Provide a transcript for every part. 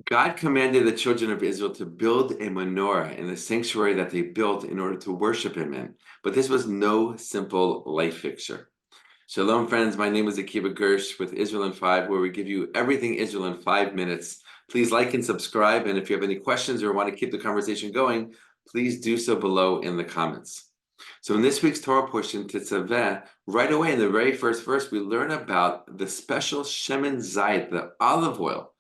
God commanded the children of Israel to build a menorah in the sanctuary that they built in order to worship him in. But this was no simple light fixture. Shalom, friends. My name is Akiva Gersh with Israel in 5, where we give you everything Israel in 5 minutes. Please like and subscribe. And if you have any questions or want to keep the conversation going, please do so below in the comments. So in this week's Torah Portion Tetzaveh, right away in the very first verse, we learn about the special shemen zayit, the olive oil,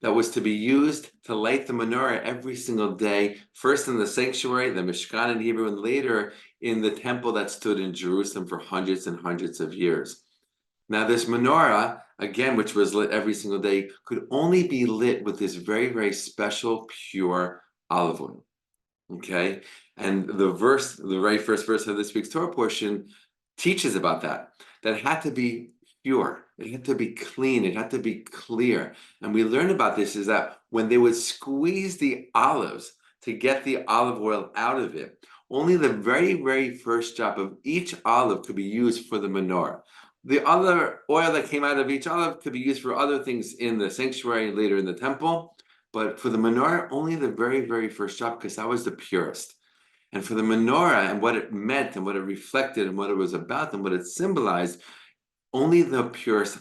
that was to be used to light the menorah every single day, first in the sanctuary, the Mishkan in Hebrew, and later in the temple that stood in Jerusalem for hundreds and hundreds of years. Now, this menorah, again, which was lit every single day, could only be lit with this very, very special, pure olive oil. Okay? And the very first verse of this week's Torah portion teaches about that. That it had to be pure. It had to be clean. It had to be clear. And we learn about this is that when they would squeeze the olives to get the olive oil out of it, only the very, very first drop of each olive could be used for the menorah. The other oil that came out of each olive could be used for other things in the sanctuary, later in the temple. But for the menorah, only the very, very first drop, because that was the purest. And for the menorah and what it meant and what it reflected and what it was about and what it symbolized, only the purest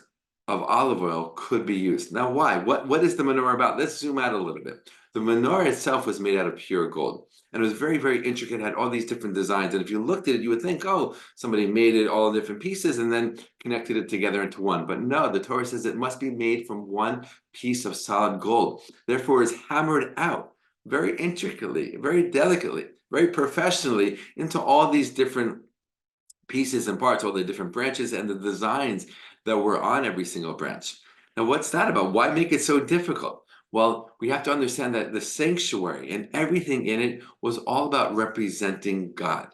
of olive oil could be used. Now, why? What is the menorah about? Let's zoom out a little bit. The menorah itself was made out of pure gold. And it was very, very intricate, had all these different designs. And if you looked at it, you would think, oh, somebody made it all different pieces and then connected it together into one. But no, the Torah says it must be made from one piece of solid gold. Therefore, it's hammered out very intricately, very delicately, very professionally into all these different pieces and parts, all the different branches and the designs that were on every single branch. Now, what's that about? Why make it so difficult? Well, we have to understand that the sanctuary and everything in it was all about representing God,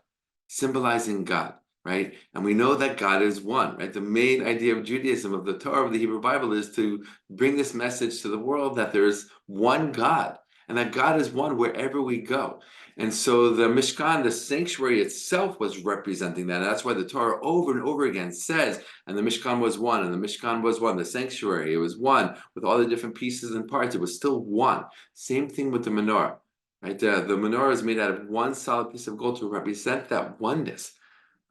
symbolizing God, right? And we know that God is one, right? The main idea of Judaism, of the Torah, of the Hebrew Bible, is to bring this message to the world that there is one God and that God is one wherever we go. And so the Mishkan, the sanctuary itself, was representing that. And that's why the Torah over and over again says, and the Mishkan was one, and the Mishkan was one, the sanctuary, it was one, with all the different pieces and parts, it was still one. Same thing with the menorah, right? The menorah is made out of one solid piece of gold to represent that oneness,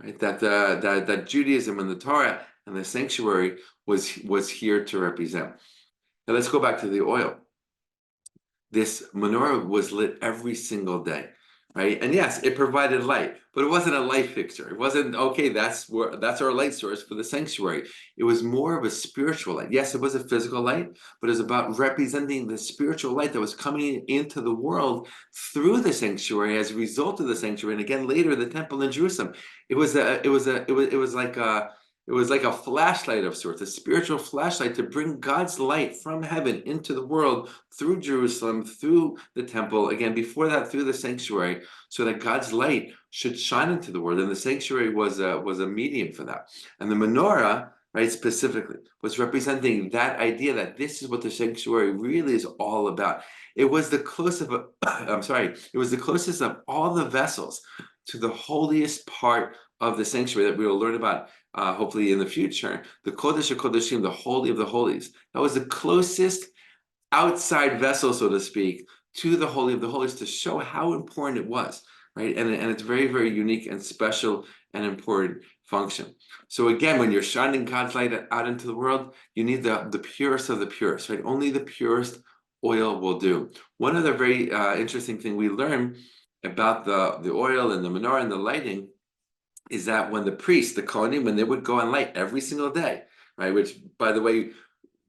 right? That Judaism and the Torah and the sanctuary was here to represent. Now let's go back to the oil. This menorah was lit every single day, right? And yes, it provided light, but it wasn't a light fixture. It wasn't, okay, that's our light source for the sanctuary. It was more of a spiritual light. Yes, it was a physical light, but it was about representing the spiritual light that was coming into the world through the sanctuary as a result of the sanctuary. And again, later the temple in Jerusalem. It was like a flashlight of sorts, a spiritual flashlight to bring God's light from heaven into the world through Jerusalem, through the temple, again, before that, through the sanctuary, so that God's light should shine into the world. And the sanctuary was a medium for that. And the menorah, right, specifically, was representing that idea that this is what the sanctuary really is all about. It was the closest of, it was the closest of all the vessels to the holiest part of the sanctuary that we will learn about hopefully in the future, the Kodesh HaKodeshim, the Holy of the Holies. That was the closest outside vessel, so to speak, to the Holy of the Holies to show how important it was, right? And it's very, very unique and special and important function. So again, when you're shining God's light out into the world, you need the purest of the purest, right? Only the purest oil will do. One other very interesting thing we learn about the oil and the menorah and the lighting is that when the priests, the Kohanim, when they would go and light every single day, right, which, by the way,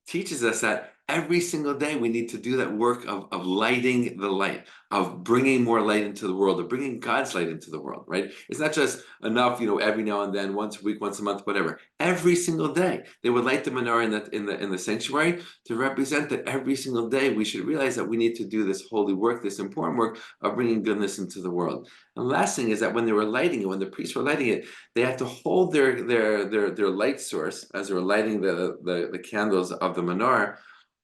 teaches us that every single day we need to do that work of lighting the light, of bringing more light into the world, of bringing God's light into the world, right? It's not just enough, every now and then, once a week, once a month, whatever. Every single day they would light the menorah in the sanctuary to represent that every single day we should realize that we need to do this holy work, this important work of bringing goodness into the world. And the last thing is that when they were lighting it, when the priests were lighting it, they had to hold their light source as they were lighting the candles of the menorah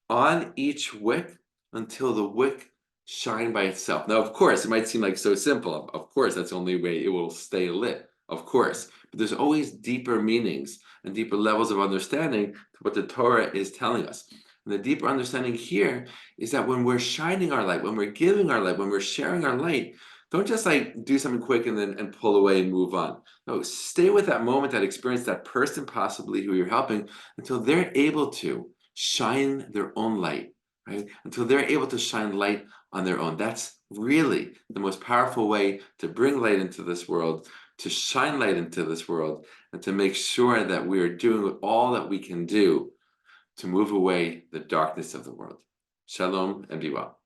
on each wick until the wick shined by itself. Now, of course, it might seem like so simple. Of course, that's the only way it will stay lit, of course. But there's always deeper meanings and deeper levels of understanding to what the Torah is telling us. And the deeper understanding here is that when we're shining our light, when we're giving our light, when we're sharing our light, don't just like do something quick and then pull away and move on. No, stay with that moment, that experience, that person possibly who you're helping until they're able to shine their own light, right? Until they're able to shine light on their own. That's really the most powerful way to bring light into this world, to shine light into this world, and to make sure that we are doing all that we can do to move away the darkness of the world. Shalom and be well.